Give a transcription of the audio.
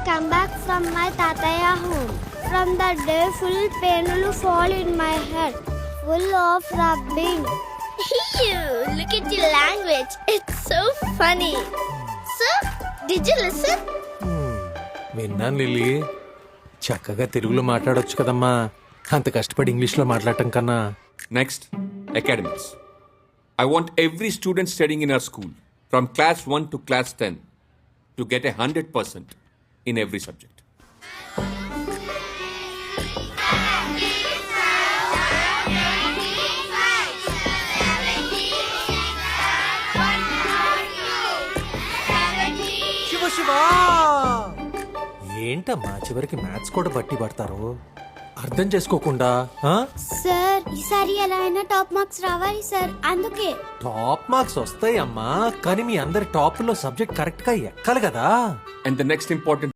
come back from my tataya home. From the day full pain will fall in my head, full of rubbing. Look at your language. It's so funny. Sir, did you listen? విన్నాను lily, చక్కగా తెలుగులో మాట్లాడొచ్చు కదమ్మా, అంత కష్టపడి ఇంగ్లీష్లో మాట్లాడటం కన్నా. Next, academics. I want every student studying in our school from class 1 to class 10 to get 100% in every subject. ఏంటమ్మా చివరికి మ్యాథ్స్ కూడా బట్టి పడతారు, అర్థం చేసుకోకుండా. సార్ ఈసారి ఎలా అయినా టాప్ మార్క్స్ రావాలి సార్, అందుకే. టాప్ మార్క్స్ వస్తాయి అమ్మా, కానీ మీ అందరి టాప్ లో సబ్జెక్ట్ కరెక్ట్ గా ఎక్కాలి కదా. And the next important